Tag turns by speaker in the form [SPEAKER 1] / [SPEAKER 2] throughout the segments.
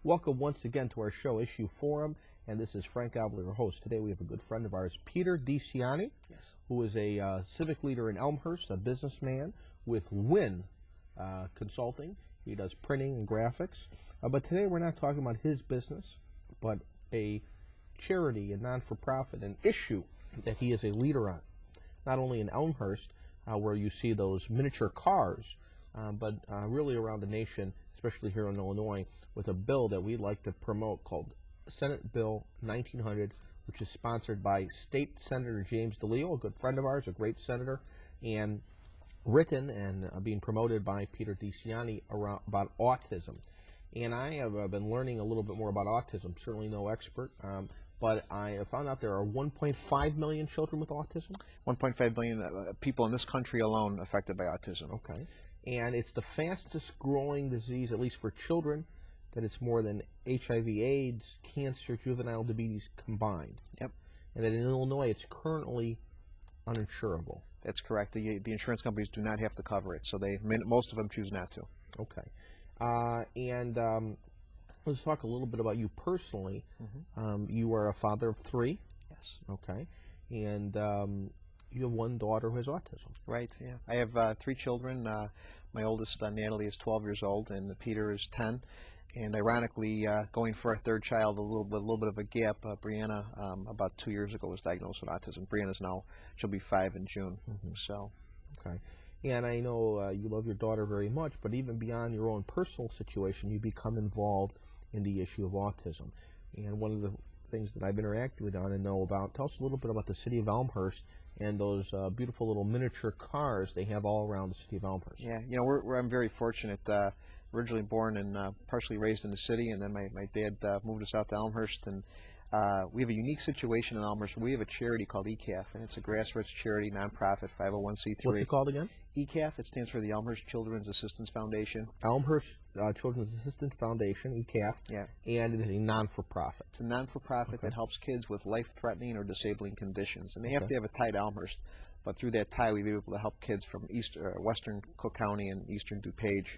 [SPEAKER 1] Welcome once again to our show, Issue Forum, and this is Frank Avila, your host. Today we have a good friend of ours, Peter DiCianni, who is a civic leader in Elmhurst, a businessman with WIN Consulting. He does printing and graphics. But today we're not talking about his business, but a charity, a non-for-profit, an issue that he is a leader on. Not only in Elmhurst, where you see those miniature cars, but really around the nation, especially here in Illinois, with a bill that we'd like to promote called Senate Bill 1900, which is sponsored by State Senator James DeLeo, a good friend of ours, a great senator, and written and being promoted by Peter DiCianni about autism. And I have been learning a little bit more about autism, certainly no expert, but I found out there are 1.5 million children with autism. 1.5
[SPEAKER 2] million people in this country alone affected by autism.
[SPEAKER 1] Okay. And it's the fastest growing disease, at least for children, that it's more than HIV, AIDS, cancer, juvenile diabetes combined.
[SPEAKER 2] Yep.
[SPEAKER 1] And that in Illinois it's currently uninsurable.
[SPEAKER 2] That's correct. The insurance companies do not have to cover it, so most of them choose not to.
[SPEAKER 1] Okay. Let's talk a little bit about you personally.
[SPEAKER 2] Mm-hmm.
[SPEAKER 1] You are a father of 3.
[SPEAKER 2] Yes.
[SPEAKER 1] Okay. And you have one daughter who has autism.
[SPEAKER 2] Right, yeah. I have 3 children. My oldest, Natalie, is 12 years old, and Peter is 10. And ironically, going for our 3rd child, a little bit of a gap. Brianna, about 2 years ago, was diagnosed with autism. Brianna's now, she'll be 5 in June.
[SPEAKER 1] Mm-hmm.
[SPEAKER 2] So,
[SPEAKER 1] okay. And I know you love your daughter very much, but even beyond your own personal situation, you become involved in the issue of autism. And one of the things that I've interacted with on and know about, tell us a little bit about the city of Elmhurst and those beautiful little miniature cars they have all around the city of Elmhurst.
[SPEAKER 2] Yeah, you know, I'm very fortunate. Originally born and partially raised in the city, and then my dad moved us out to Elmhurst, and we have a unique situation in Elmhurst. We have a charity called ECAF, and it's a grassroots charity, nonprofit, 501c3.
[SPEAKER 1] What's it called again?
[SPEAKER 2] ECAF. It stands for the Elmhurst Children's Assistance Foundation.
[SPEAKER 1] Elmhurst Children's Assistance Foundation, ECAF.
[SPEAKER 2] Yeah.
[SPEAKER 1] And it is a non-for-profit.
[SPEAKER 2] It's a non-for-profit that helps kids with life-threatening or disabling conditions, and they have to have a tie to Elmhurst. But through that tie, we've been able to help kids from western Cook County and eastern DuPage.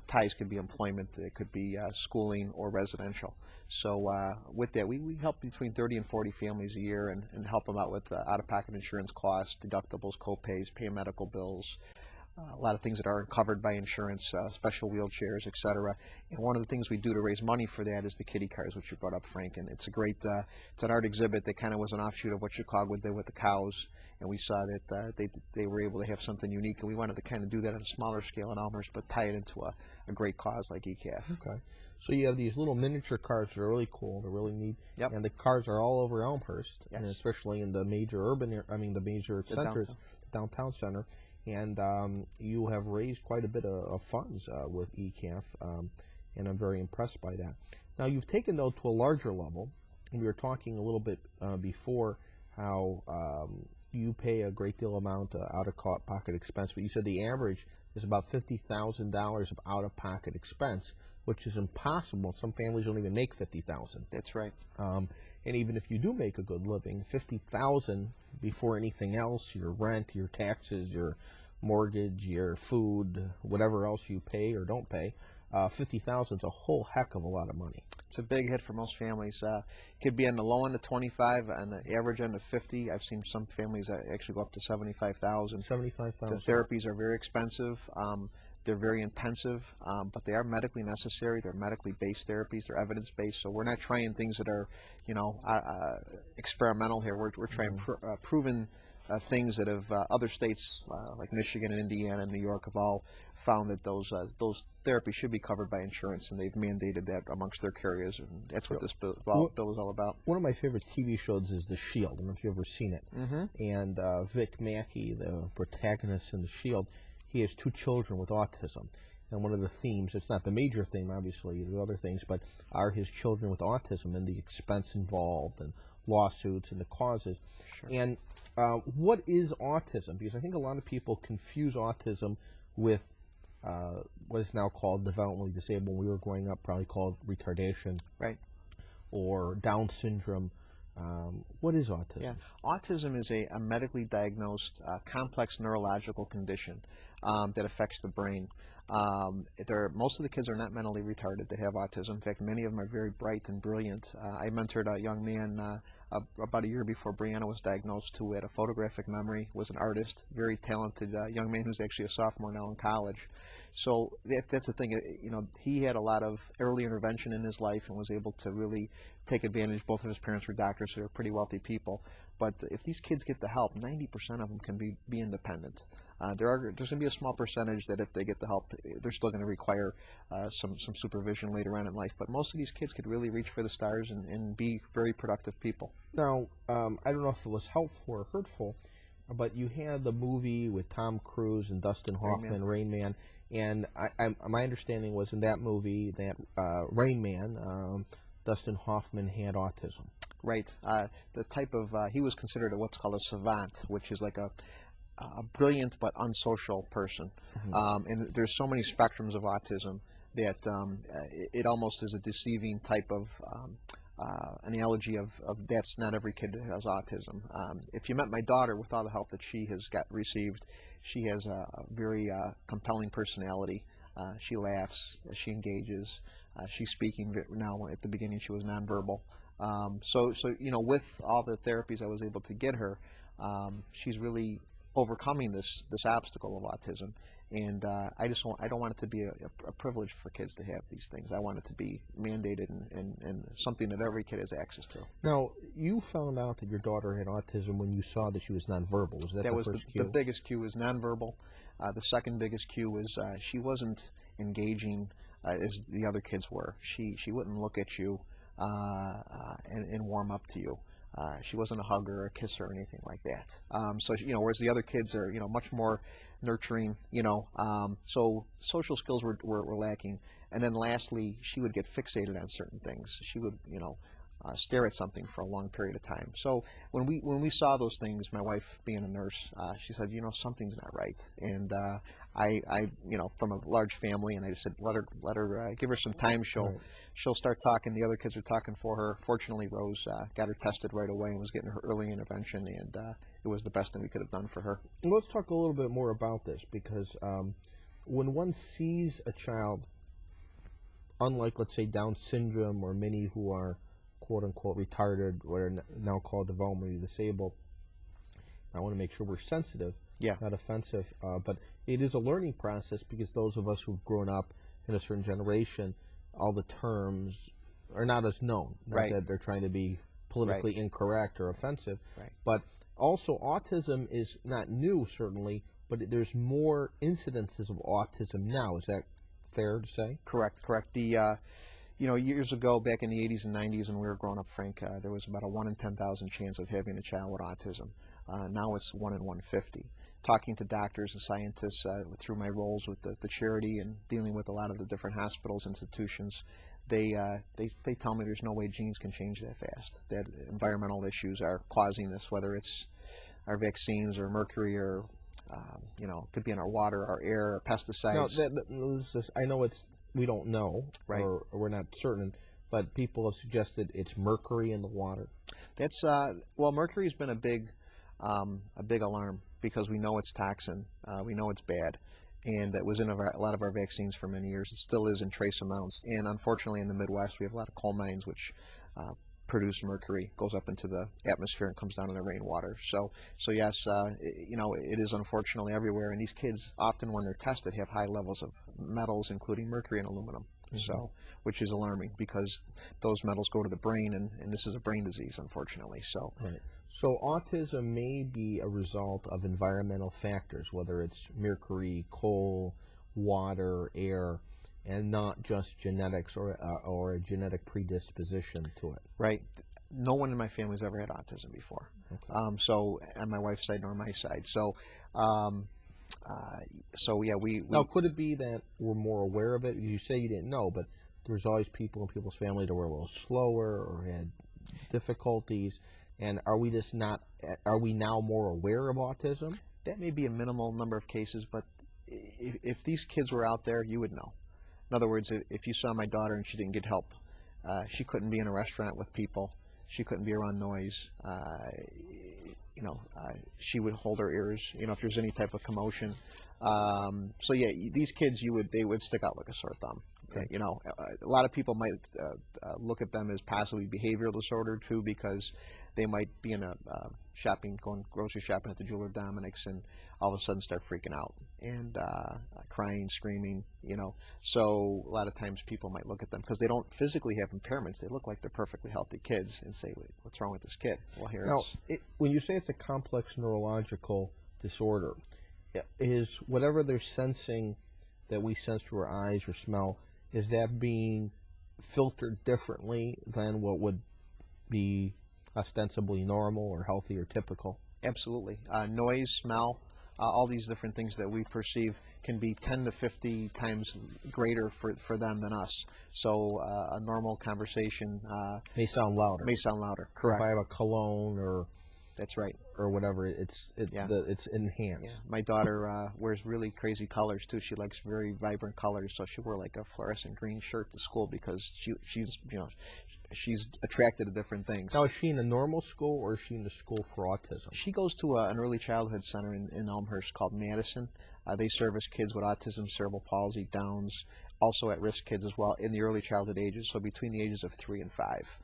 [SPEAKER 2] Ties could be employment, it could be schooling or residential. So with that, we help between 30 and 40 families a year and help them out with out-of-pocket insurance costs, deductibles, co-pays, pay medical bills, a lot of things that aren't covered by insurance, special wheelchairs, etc. And one of the things we do to raise money for that is the kitty cars, which you brought up, Frank. And it's a great, it's an art exhibit that kind of was an offshoot of what Chicago did with the cows. And we saw that they were able to have something unique, and we wanted to kind of do that on a smaller scale in Elmhurst, but tie it into a great cause like ECAF.
[SPEAKER 1] Okay. So you have these little miniature cars that are really cool, they're really neat,
[SPEAKER 2] yep.
[SPEAKER 1] And the cars are all over Elmhurst,
[SPEAKER 2] yes.
[SPEAKER 1] And especially in the major the major centers, the downtown center. And you have raised quite a bit of funds with ECAF, and I'm very impressed by that. Now you've taken though to a larger level, and we were talking a little bit before how you pay a great deal amount out-of-pocket expense, but you said the average is about $50,000 of out-of-pocket expense, which is impossible. Some families don't even make $50,000.
[SPEAKER 2] That's right.
[SPEAKER 1] And even if you do make a good living, $50,000 before anything else, your rent, your taxes, your mortgage, your food, whatever else you pay or don't pay, $50,000 is a whole heck of a lot of money.
[SPEAKER 2] It's a big hit for most families. It could be on the low end of 25, and the average end of 50. I've seen some families that actually go up to 75,000.
[SPEAKER 1] 75,000.
[SPEAKER 2] The therapies are very expensive. They're very intensive, but they are medically necessary. They're medically based therapies. They're evidence based. So we're not trying things that are, experimental here. We're trying proven things that have other states like Michigan and Indiana and New York have all found that those therapies should be covered by insurance, and they've mandated that amongst their carriers, and that's what this bill is all about.
[SPEAKER 1] One of my favorite TV shows is The Shield. I don't know if you've ever seen it.
[SPEAKER 2] Mm-hmm.
[SPEAKER 1] And Vic Mackey, the protagonist in The Shield, he has 2 children with autism. And one of the themes, it's not the major theme, obviously, the other things, but are his children with autism and the expense involved and lawsuits and the causes.
[SPEAKER 2] Sure.
[SPEAKER 1] And what is autism? Because I think a lot of people confuse autism with what is now called developmentally disabled. When we were growing up, probably called retardation.
[SPEAKER 2] Right.
[SPEAKER 1] Or Down syndrome. What is autism?
[SPEAKER 2] Yeah, autism is a medically diagnosed complex neurological condition that affects the brain. Most of the kids are not mentally retarded. They have autism. In fact, many of them are very bright and brilliant. I mentored a young man about a year before Brianna was diagnosed who had a photographic memory, was an artist, very talented young man who's actually a sophomore now in college. So that's the thing. You know, he had a lot of early intervention in his life and was able to really take advantage. Both of his parents were doctors, so they're pretty wealthy people. But if these kids get the help, 90% of them can be independent. There's going to be a small percentage that if they get the help, they're still going to require some supervision later on in life. But most of these kids could really reach for the stars and be very productive people.
[SPEAKER 1] Now, I don't know if it was helpful or hurtful, but you had the movie with Tom Cruise and Dustin Hoffman, Rain Man, and my understanding was in that movie, that Rain Man, Dustin Hoffman had autism.
[SPEAKER 2] Right. The type of, he was considered what's called a savant, which is like a brilliant but unsocial person. And there's so many spectrums of autism that it almost is a deceiving type of analogy of that's not every kid that has autism. If you met my daughter, with all the help that she has received, she has a very compelling personality. She laughs, she engages. She's speaking now. At the beginning, she was nonverbal. So you know, with all the therapies I was able to get her, she's really overcoming this obstacle of autism. And I don't want it to be a privilege for kids to have these things. I want it to be mandated and something that every kid has access to.
[SPEAKER 1] Now, you found out that your daughter had autism when you saw that she was nonverbal. Was that the first cue?
[SPEAKER 2] The biggest cue was nonverbal. The second biggest cue was she wasn't engaging as the other kids were. She wouldn't look at you and warm up to you. She wasn't a hugger or a kisser or anything like that. So, you know, whereas the other kids are, you know, much more nurturing, you know, so social skills were lacking. And then lastly, she would get fixated on certain things. She would, you know, stare at something for a long period of time. So when we saw those things, my wife being a nurse, she said, you know, something's not right. And I you know, from a large family, and I just said, let her give her some time. She'll start talking. The other kids are talking for her. Fortunately, Rose got her tested right away and was getting her early intervention, and it was the best thing we could have done for her.
[SPEAKER 1] Well, let's talk a little bit more about this, because when one sees a child, unlike, let's say, Down syndrome or many who are quote-unquote retarded, what are now called developmentally disabled, I want to make sure we're sensitive, not offensive, but it is a learning process, because those of us who've grown up in a certain generation, all the terms are not as known. Not that they're trying to be politically incorrect or offensive, but also autism is not new, certainly, but there's more incidences of autism now. Is that fair to say?
[SPEAKER 2] Correct. The you know, years ago, back in the 80s and 90s when we were growing up, Frank, there was about a 1 in 10,000 chance of having a child with autism. Now it's 1 in 150. Talking to doctors and scientists through my roles with the charity and dealing with a lot of the different hospitals, institutions, they tell me there's no way genes can change that fast. That environmental issues are causing this, whether it's our vaccines or mercury or you know, could be in our water, our air, or pesticides.
[SPEAKER 1] Now, I know we don't know, or we're not certain, but people have suggested it's mercury in the water.
[SPEAKER 2] That's well, mercury's been a big alarm, because we know it's toxin, we know it's bad, and that was in a lot of our vaccines for many years. It still is in trace amounts, and unfortunately in the Midwest we have a lot of coal mines which produce mercury, goes up into the atmosphere and comes down in the rainwater. So yes, you know, it is unfortunately everywhere, and these kids often when they're tested have high levels of metals, including mercury and aluminum. So, which is alarming, because those metals go to the brain, and this is a brain disease, unfortunately. So
[SPEAKER 1] So autism may be a result of environmental factors, whether it's mercury, coal, water, air, and not just genetics or a genetic predisposition to it.
[SPEAKER 2] Right. No one in my family's ever had autism before. So on my wife's side nor my side. So so yeah, we
[SPEAKER 1] now, could it be that we're more aware of it? You say you didn't know, but there's always people in people's family that were a little slower or had difficulties. And are we just not? Are we now more aware of autism?
[SPEAKER 2] That may be a minimal number of cases, but if these kids were out there, you would know. In other words, if you saw my daughter and she didn't get help, she couldn't be in a restaurant with people. She couldn't be around noise. She would hold her ears, if there's any type of commotion. So yeah, these kids, they would stick out like a sore thumb. Okay. A lot of people might look at them as possibly behavioral disorder too, because they might be in going grocery shopping at the jeweler Dominic's, and all of a sudden start freaking out and crying, screaming. So a lot of times people might look at them because they don't physically have impairments. They look like they're perfectly healthy kids, and say, "What's wrong with this kid?" Well,
[SPEAKER 1] when you say it's a complex neurological disorder, is whatever they're sensing that we sense through our eyes or smell, is that being filtered differently than what would be ostensibly normal or healthy or typical?
[SPEAKER 2] Absolutely. Noise, smell, all these different things that we perceive can be 10 to 50 times greater for them than us. So a normal conversation
[SPEAKER 1] may sound louder.
[SPEAKER 2] Correct.
[SPEAKER 1] If I have a cologne or...
[SPEAKER 2] That's right.
[SPEAKER 1] Or whatever, it's enhanced.
[SPEAKER 2] Yeah. My daughter wears really crazy colors too. She likes very vibrant colors, so she wore like a fluorescent green shirt to school because she's attracted to different things.
[SPEAKER 1] Now, is she in a normal school or is she in the school for autism?
[SPEAKER 2] She goes to an early childhood center in Elmhurst called Madison. They service kids with autism, cerebral palsy, Downs, also at-risk kids as well in the early childhood ages, so between the ages of 3 and 5.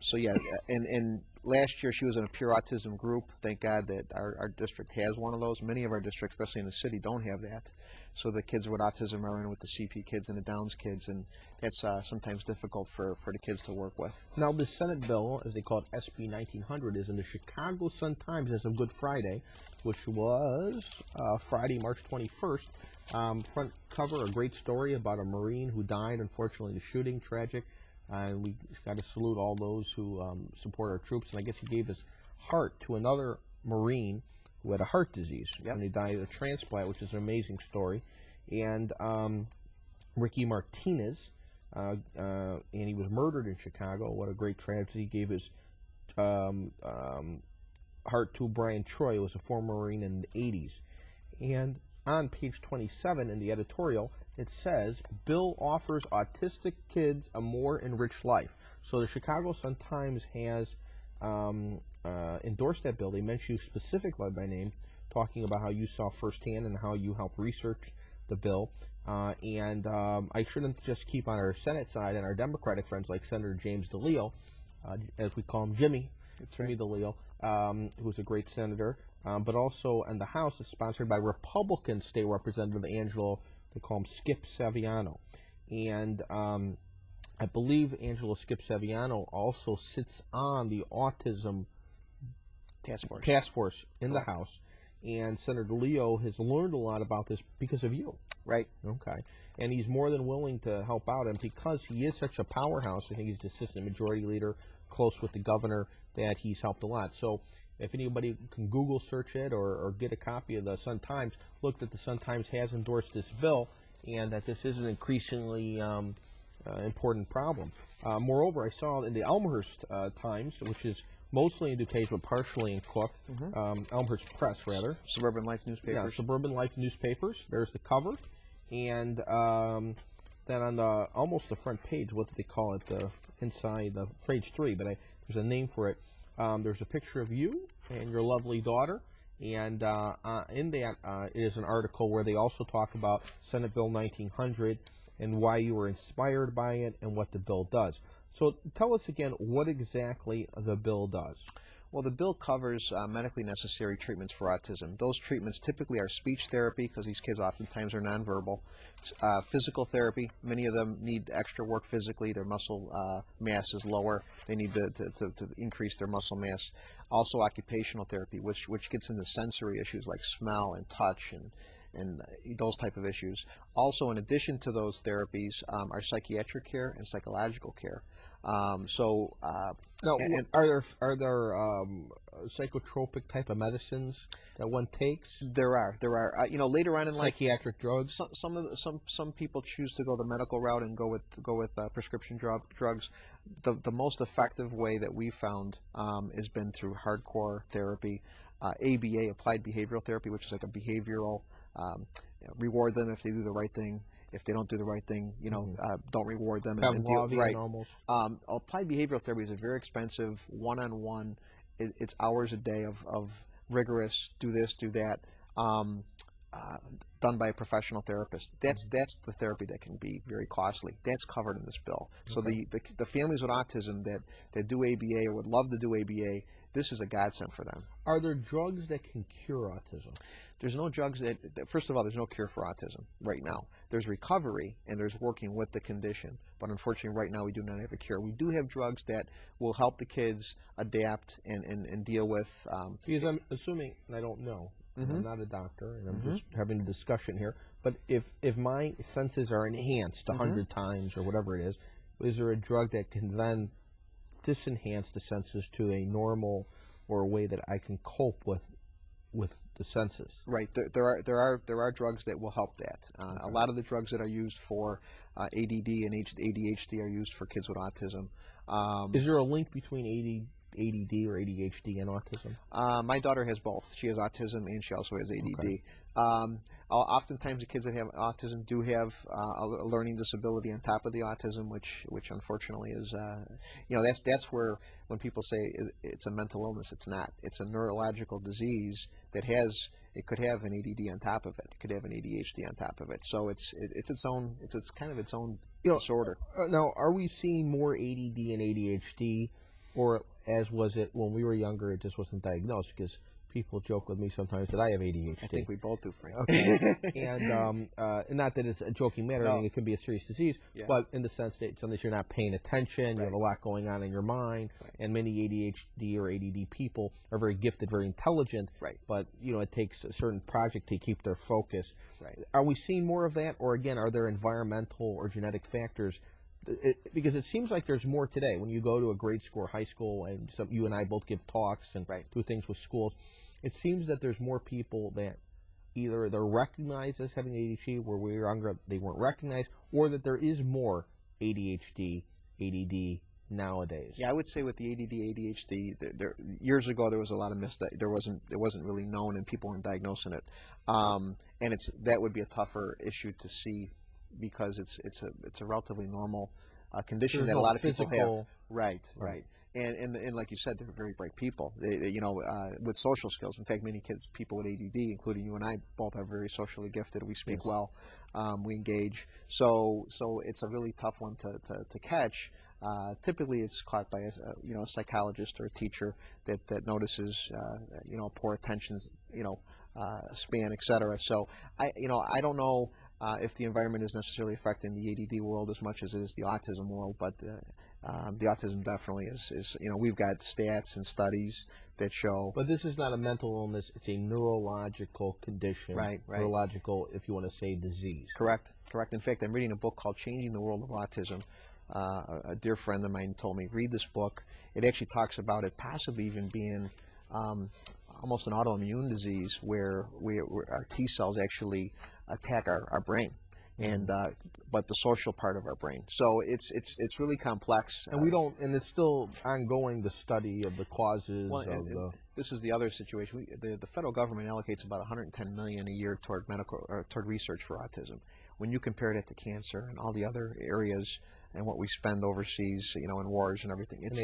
[SPEAKER 2] So yeah, and last year she was in a pure autism group. Thank God that our district has one of those. Many of our districts, especially in the city, don't have that. So the kids with autism are in with the CP kids and the Downs kids, and that's sometimes difficult for the kids to work with.
[SPEAKER 1] Now, the Senate bill, as they call it, SB1900, is in the Chicago Sun-Times as of Good Friday, which was Friday, March 21st. Front cover, a great story about a Marine who died. Unfortunately, the shooting, tragic. And we got to salute all those who support our troops. And I guess he gave his heart to another Marine who had a heart disease. Yep. And he died of a transplant, which is an amazing story. And Ricky Martinez, and he was murdered in Chicago. What a great tragedy. He gave his heart to Brian Troy, who was a former Marine in the 80s. And on page 27 in the editorial, it says, "Bill offers autistic kids a more enriched life." So the Chicago Sun-Times has endorsed that bill. They mention you specifically by name, talking about how you saw firsthand and how you helped research the bill. I shouldn't just keep on our Senate side and our Democratic friends like Senator James DeLeo, as we call him, Jimmy. It's Jimmy DeLeo, who's a great senator. But also in the House, it's sponsored by Republican State Representative Angelo, they call him Skip Saviano. And I believe Angelo Skip Saviano also sits on the Autism Task Force in the House. And Senator Leo has learned a lot about this because of you.
[SPEAKER 2] Right.
[SPEAKER 1] Okay. And he's more than willing to help out. And because he is such a powerhouse, I think he's the assistant majority leader, close with the governor, that he's helped a lot. So if anybody can Google search it or get a copy of the Sun-Times, look that the Sun-Times has endorsed this bill and that this is an increasingly important problem. Moreover, I saw in the Elmhurst Times, which is mostly in DuPage but partially in Cook, Elmhurst Press, rather.
[SPEAKER 2] Suburban Life newspapers.
[SPEAKER 1] Yeah, Suburban Life newspapers. There's the cover. And then on almost the front page, what do they call it? Inside page 3, but there's a name for it. There's a picture of you and your lovely daughter, and in that is an article where they also talk about Senate Bill 1900 and why you were inspired by it and what the bill does. So tell us again what exactly the bill does.
[SPEAKER 2] Well, the bill covers medically necessary treatments for autism. Those treatments typically are speech therapy, because these kids oftentimes are nonverbal. Physical therapy, many of them need extra work physically. Their muscle mass is lower. They need to increase their muscle mass. Also occupational therapy, which gets into sensory issues like smell and touch and those type of issues. Also, in addition to those therapies, are psychiatric care and psychological care.
[SPEAKER 1] Now, are there psychotropic type of medicines that one takes?
[SPEAKER 2] There are. Later on in life,
[SPEAKER 1] psychiatric drugs.
[SPEAKER 2] Some people choose to go the medical route and go with prescription drugs. The most effective way that we found has been through hardcore therapy, ABA, applied behavioral therapy, which is like a behavioral reward them if they do the right thing. if they don't do the right thing, you know, don't reward them.
[SPEAKER 1] Have
[SPEAKER 2] and deal, right.
[SPEAKER 1] almost.
[SPEAKER 2] Applied behavioral therapy is a very expensive one-on-one. It's hours a day of rigorous, do this, do that, done by a professional therapist. That's the therapy that can be very costly. That's covered in this bill. So the families with autism that do ABA or would love to do ABA, this is a godsend for them.
[SPEAKER 1] Are there drugs that can cure autism?
[SPEAKER 2] There's no drugs that, first of all, there's no cure for autism right now. There's recovery and there's working with the condition. But unfortunately, right now, we do not have a cure. We do have drugs that will help the kids adapt and deal with.
[SPEAKER 1] Because I'm assuming, and I don't know, I'm not a doctor, and I'm just having a discussion here, but if my senses are enhanced 100 times or whatever it is there a drug that can then disenhance the senses to a normal or a way that I can cope with the senses?
[SPEAKER 2] Right. There are drugs that will help that. A lot of the drugs that are used for ADD and ADHD are used for kids with autism.
[SPEAKER 1] Is there a link between ADD or ADHD and autism?
[SPEAKER 2] My daughter has both. She has autism and she also has ADD. Oftentimes the kids that have autism do have a learning disability on top of the autism, which unfortunately is, you know, that's where when people say it's a mental illness, it's not. It's a neurological disease that it could have an ADD on top of it. It could have an ADHD on top of it. So it's kind of its own disorder.
[SPEAKER 1] Now, are we seeing more ADD and ADHD, or as was it when we were younger, it just wasn't diagnosed? Because people joke with me sometimes that I have ADHD.
[SPEAKER 2] I think we both do, Frank.
[SPEAKER 1] Okay. And not that it's a joking matter. I mean, it can be a serious disease, but in the sense that sometimes you're not paying attention, you have a lot going on in your mind, and many ADHD or ADD people are very gifted, very intelligent, but, you know, it takes a certain project to keep their focus. Are we seeing more of that, or again, are there environmental or genetic factors? Because it seems like there's more today. When you go to a grade school or high school, and you and I both give talks and do things with schools, it seems that there's more people that either they're recognized as having ADHD, where we were younger they weren't recognized, or that there is more ADHD, ADD nowadays.
[SPEAKER 2] Yeah, I would say with the ADD, ADHD, years ago there was a lot of it wasn't really known and people weren't diagnosing it, and that would be a tougher issue to see, because it's a relatively normal condition that a lot of people have. Right. And like you said, they're very bright people. They you know, with social skills. In fact, many people with ADD, including you and I, both are very socially gifted. We speak well, we engage. So it's a really tough one to catch. Typically, it's caught by a psychologist or a teacher that notices poor attention span, etc. So I don't know if the environment is necessarily affecting the ADD world as much as it is the autism world, but the autism definitely is. We've got stats and studies that show.
[SPEAKER 1] But this is not a mental illness; it's a neurological condition. Right. Neurological, if you want to say, disease.
[SPEAKER 2] Correct. In fact, I'm reading a book called "Changing the World of Autism." A dear friend of mine told me, read this book. It actually talks about it possibly even being almost an autoimmune disease where our T cells actually attack our brain, and but the social part of our brain. So it's really complex.
[SPEAKER 1] And and it's still ongoing, the study of the causes
[SPEAKER 2] This is the other situation. The federal government allocates about $110 million a year toward toward research for autism. When you compare that to cancer and all the other areas and what we spend overseas, in wars and everything, it's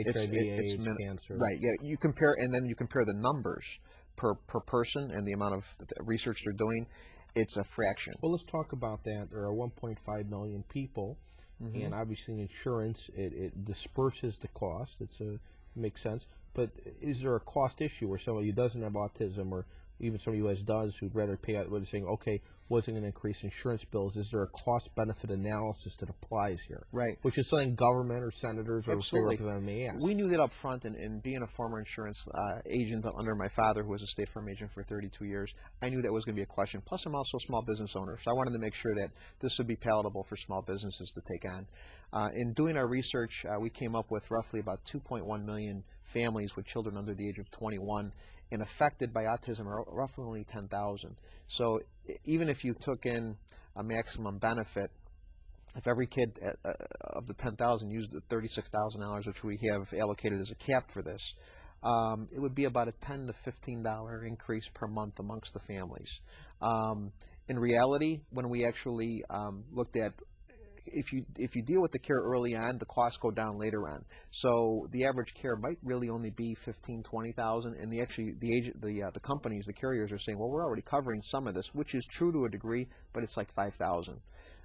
[SPEAKER 1] cancer.
[SPEAKER 2] Right. Yeah. You compare the numbers per person and the amount of research they're doing. It's a fraction.
[SPEAKER 1] Well, let's talk about that. There are 1.5 million people, and obviously insurance, it disperses the cost. It makes sense. But is there a cost issue where somebody who doesn't have autism, or even somebody who does, who'd rather pay out, what they're saying, okay, wasn't going to increase insurance bills? Is there a cost-benefit analysis that applies here?
[SPEAKER 2] Right.
[SPEAKER 1] Which is something government or senators or state representatives may ask.
[SPEAKER 2] We knew that up front, and being a former insurance agent under my father, who was a state farm agent for 32 years, I knew that was going to be a question. Plus, I'm also a small business owner, so I wanted to make sure that this would be palatable for small businesses to take on. In doing our research, we came up with roughly about 2.1 million families with children under the age of 21, and affected by autism are roughly only 10,000. So even if you took in a maximum benefit, if every kid of the 10,000 used the $36,000, which we have allocated as a cap for this, it would be about a $10 to $15 increase per month amongst the families. in reality, when we actually looked at, if you deal with the care early on, the costs go down later on. So the average care might really only be $15,000-$20,000, and the companies, the carriers, are saying, well, we're already covering some of this, which is true to a degree, but it's like $5,000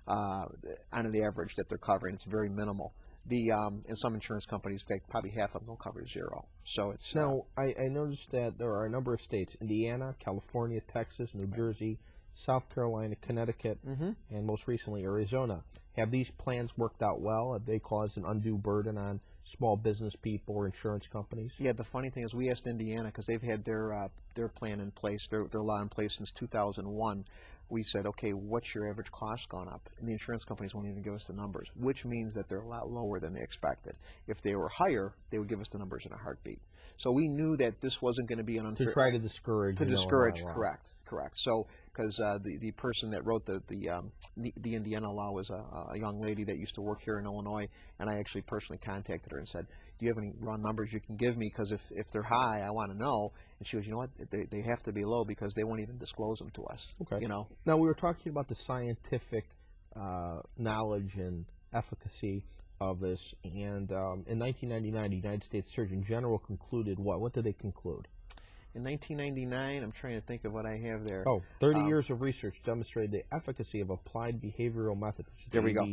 [SPEAKER 2] on the average that they're covering. It's very minimal. And some insurance companies, in fact, probably half of them will cover zero. So it's
[SPEAKER 1] now. I noticed that there are a number of states: Indiana, California, Texas, New Jersey, South Carolina, Connecticut, and most recently Arizona. Have these plans worked out well? Have they caused an undue burden on small business people or insurance companies?
[SPEAKER 2] Yeah, the funny thing is we asked Indiana, because they've had their plan in place, their law in place since 2001. We said, okay, what's your average cost gone up? And the insurance companies won't even give us the numbers, which means that they're a lot lower than they expected. If they were higher, they would give us the numbers in a heartbeat. So we knew that this wasn't going to be an unfair...
[SPEAKER 1] To try to discourage.
[SPEAKER 2] To discourage, correct. So, because the person that wrote the Indiana law was a young lady that used to work here in Illinois, and I actually personally contacted her and said, do you have any raw numbers you can give me? Because if they're high, I want to know. And she goes, you know what, they have to be low because they won't even disclose them to us.
[SPEAKER 1] Okay.
[SPEAKER 2] You know.
[SPEAKER 1] Now, we were talking about the scientific knowledge and efficacy of this, and in 1999, the United States Surgeon General concluded what? What did they conclude?
[SPEAKER 2] In 1999, I'm trying to think of what I have there.
[SPEAKER 1] 30 years of research demonstrated the efficacy of applied behavioral methods.
[SPEAKER 2] There we go.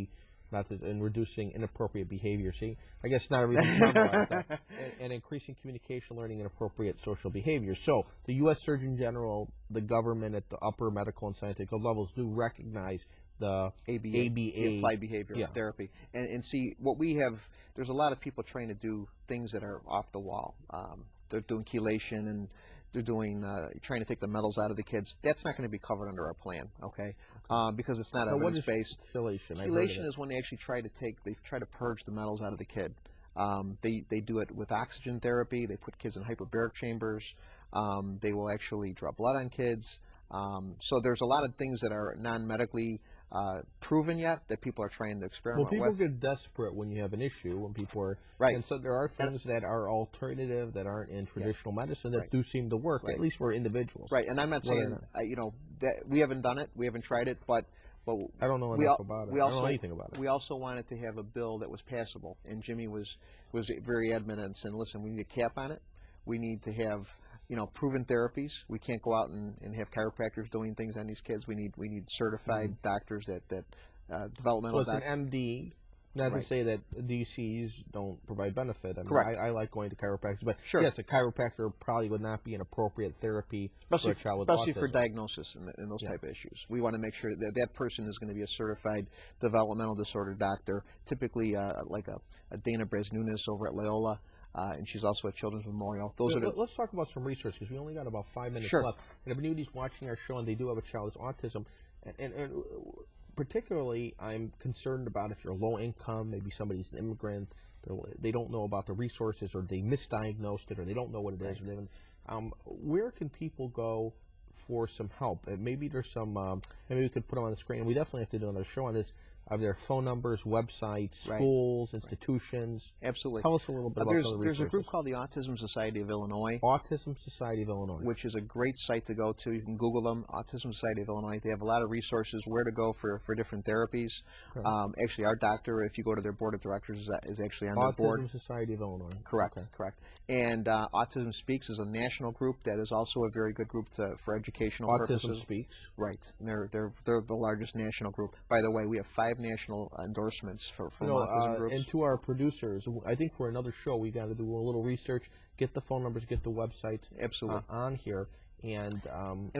[SPEAKER 1] Methods in reducing inappropriate behavior. See, I guess not everything summarized that. And increasing communication, learning, and appropriate social behavior. So the U.S. Surgeon General, the government at the upper medical and scientific levels do recognize the ABA,
[SPEAKER 2] the applied behavioral therapy. And see, what we have, there's a lot of people trying to do things that are off the wall. They're doing chelation, and they're doing trying to take the metals out of the kids. That's not going to be covered under our plan, okay? Because it's not evidence-based.
[SPEAKER 1] Chelation?
[SPEAKER 2] Chelation is when they actually try to purge the metals out of the kid. They do it with oxygen therapy. They put kids in hyperbaric chambers. They will actually draw blood on kids. So there's a lot of things that are non-medically proven yet that people are trying to experiment with.
[SPEAKER 1] Well, people get desperate when you have an issue, when people are...
[SPEAKER 2] Right.
[SPEAKER 1] And so there are things that are alternative, that aren't in traditional medicine, that do seem to work, at least for individuals.
[SPEAKER 2] Right, and I'm not saying, you know, that we haven't done it, we haven't tried it, but
[SPEAKER 1] I don't know enough about it. I don't know anything about it.
[SPEAKER 2] We also wanted to have a bill that was passable, and Jimmy was very adamant and saying, listen, we need a cap on it. We need to have, you know, proven therapies. We can't go out and have chiropractors doing things on these kids. We need certified doctors that developmental.
[SPEAKER 1] So it's an MD. Not to say that DCs don't provide benefit. I mean,
[SPEAKER 2] correct.
[SPEAKER 1] I like going to chiropractors, but
[SPEAKER 2] sure.
[SPEAKER 1] Yes, a chiropractor probably would not be an appropriate therapy for a child with
[SPEAKER 2] especially
[SPEAKER 1] autism.
[SPEAKER 2] for diagnosis and those type of issues. We want to make sure that that person is going to be a certified developmental disorder doctor, typily like a Dana Brez-Nunes over at Loyola. And she's also at Children's Memorial.
[SPEAKER 1] Let's talk about some research, because we only got about 5 minutes left. And if anybody's watching our show and they do have a child with autism, and particularly I'm concerned about if you're low income, maybe somebody's an immigrant, they don't know about the resources, or they misdiagnosed it, or they don't know what it is. Where can people go for some help? Maybe there's some, maybe we could put them on the screen. We definitely have to do another show on this. Are there phone numbers, websites, schools, institutions?
[SPEAKER 2] Absolutely.
[SPEAKER 1] Tell us a little bit about some of the resources.
[SPEAKER 2] There's a group called the Autism Society of Illinois.
[SPEAKER 1] Autism Society of Illinois.
[SPEAKER 2] Which is a great site to go to. You can Google them, Autism Society of Illinois. They have a lot of resources where to go for different therapies. Okay. Actually, our doctor, if you go to their board of directors, is actually on their board.
[SPEAKER 1] Autism Society of Illinois.
[SPEAKER 2] Correct, correct. And Autism Speaks is a national group that is also a very good group for educational purposes.
[SPEAKER 1] Autism Speaks.
[SPEAKER 2] Right. And they're the largest national group. By the way, we have 5 national endorsements from autism groups.
[SPEAKER 1] And to our producers, I think for another show we got to do a little research, get the phone numbers, get the websites on here. And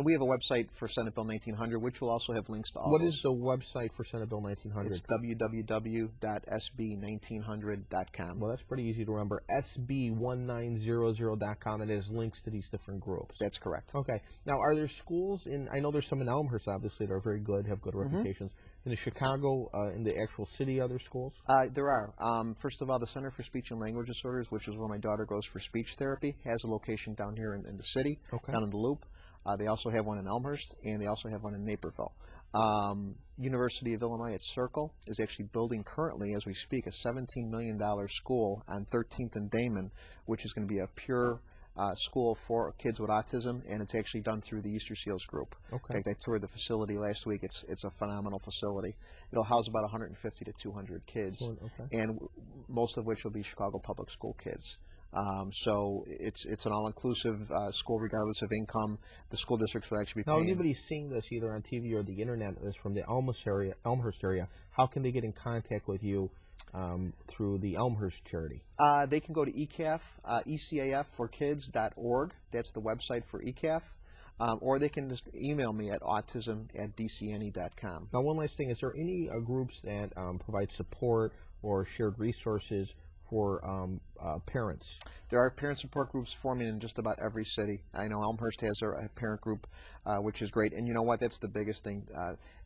[SPEAKER 2] we have a website for Senate Bill 1900, which will also have links to all
[SPEAKER 1] What is the website for Senate Bill 1900?
[SPEAKER 2] It's www.SB1900.com.
[SPEAKER 1] Well, that's pretty easy to remember. SB1900.com, and it has links to these different groups.
[SPEAKER 2] That's correct.
[SPEAKER 1] Okay. Now, are there schools I know there's some in Elmhurst, obviously, that are very good, have good reputations. In the Chicago, in the actual city, other schools?
[SPEAKER 2] There are. First of all, the Center for Speech and Language Disorders, which is where my daughter goes for speech therapy, has a location down here in the city, down in the Loop. They also have one in Elmhurst, and they also have one in Naperville. University of Illinois at Circle is actually building currently, as we speak, a $17 million school on 13th and Damon, which is going to be a pure school for kids with autism, and it's actually done through the Easter Seals group.
[SPEAKER 1] Okay.
[SPEAKER 2] In fact, I toured the facility last week. It's a phenomenal facility. It'll house about 150 to 200 kids, and most of which will be Chicago public school kids. So it's an all-inclusive school regardless of income. The school districts will actually be paying.
[SPEAKER 1] Now, anybody seeing this either on TV or the internet is from the Elmhurst area, how can they get in contact with you through the Elmhurst charity?
[SPEAKER 2] They can go to ECAF, ECAFforkids.org. That's the website for ECAF. Or they can just email me at autism@dcianni.com.
[SPEAKER 1] Now, one last thing. Is there any groups that provide support or shared resources for parents?
[SPEAKER 2] There are parent support groups forming in just about every city. I know Elmhurst has a parent group, which is great. And you know what? That's the biggest thing.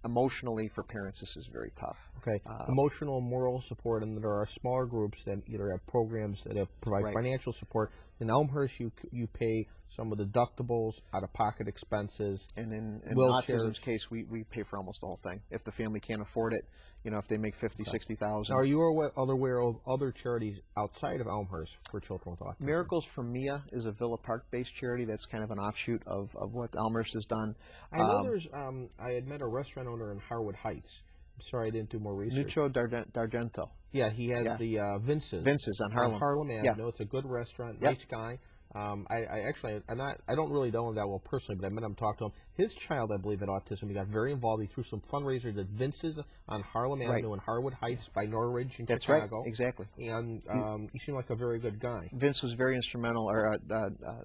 [SPEAKER 2] Emotionally, for parents, this is very tough.
[SPEAKER 1] Okay. Emotional, moral support, and there are smaller groups that either have programs that provide financial support. In Elmhurst, you pay some of the deductibles, out-of-pocket expenses.
[SPEAKER 2] And in autism's case, we pay for almost the whole thing. If the family can't afford it, you know, if they make $50,000, $60,000.
[SPEAKER 1] Now, are you aware of other charities outside of Elmhurst for children with autism?
[SPEAKER 2] Miracles for Mia is a Villa Park-based charity that's kind of an offshoot of what Elmhurst has done.
[SPEAKER 1] I know there's, I had met a restaurant owner in Harwood Heights. I'm sorry I didn't do more research.
[SPEAKER 2] Nuccio D'Argento.
[SPEAKER 1] Yeah, he has the Vince's.
[SPEAKER 2] Vince's on Harlem.
[SPEAKER 1] On Harlem Avenue. It's a good restaurant, nice guy. I don't really know him that well personally, but I met him, talked to him. His child, I believe, had autism. He got very involved. He threw some fundraisers at Vince's on Harlem Avenue in Harwood Heights by Norridge in Chicago.
[SPEAKER 2] Right, exactly.
[SPEAKER 1] And he seemed like a very good guy.
[SPEAKER 2] Vince was very instrumental, or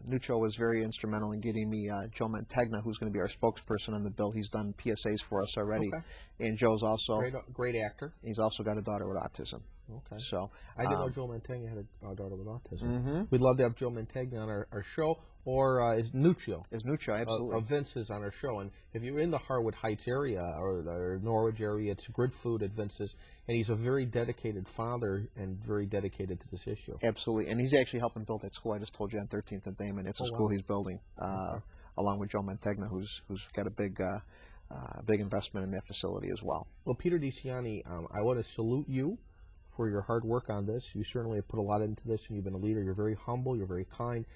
[SPEAKER 2] Nuccio was very instrumental in getting me Joe Mantegna, who's going to be our spokesperson on the bill. He's done PSAs for us already. And Joe's also
[SPEAKER 1] great actor.
[SPEAKER 2] He's also got a daughter with autism.
[SPEAKER 1] Okay.
[SPEAKER 2] So
[SPEAKER 1] I didn't know Joe Mantegna had a daughter with autism. We'd love to have Joe Mantegna on our show, or is Nuccio.
[SPEAKER 2] Absolutely.
[SPEAKER 1] Of Vince's on our show. And if you're in the Harwood Heights area or the Norwich area, it's good food at Vince's. And he's a very dedicated father and very dedicated to this issue.
[SPEAKER 2] Absolutely. And he's actually helping build that school I just told you on 13th and Damon. It's a school he's building along with Joe Mantegna, who's got a big investment in that facility as well.
[SPEAKER 1] Well, Peter DiCianni, I want to salute you for your hard work on this. You certainly have put a lot into this, and you've been a leader. You're very humble. You're very kind.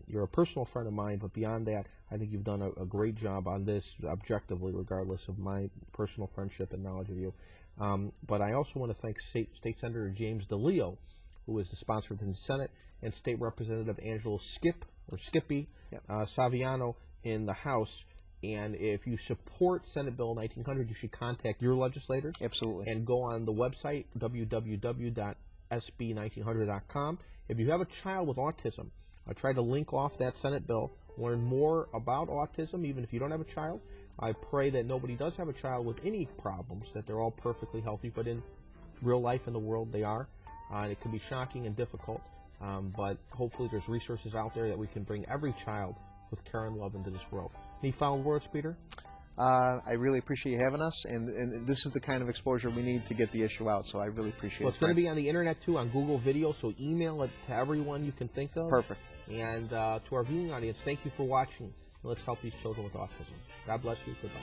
[SPEAKER 1] You're a personal friend of mine, but beyond that, I think you've done a great job on this objectively, regardless of my personal friendship and knowledge of you. But I also want to thank State Senator James DeLeo, who is the sponsor of the Senate, and State Representative Angelo Skippy Saviano in the House. And if you support Senate Bill 1900, you should contact your legislators.
[SPEAKER 2] Absolutely.
[SPEAKER 1] And go on the website, www.SB1900.com. If you have a child with autism, I try to link off that Senate bill, learn more about autism, even if you don't have a child. I pray that nobody does have a child with any problems, that they're all perfectly healthy, but in real life in the world they are. And it can be shocking and difficult, but hopefully there's resources out there that we can bring every child with care and love into this world. Any final words, Peter?
[SPEAKER 2] I really appreciate you having us, and this is the kind of exposure we need to get the issue out, so I really appreciate it.
[SPEAKER 1] Well, it's going to be on the internet, too, on Google Video, so email it to everyone you can think of.
[SPEAKER 2] Perfect.
[SPEAKER 1] And to our viewing audience, thank you for watching. Let's help these children with autism. God bless you. Goodbye.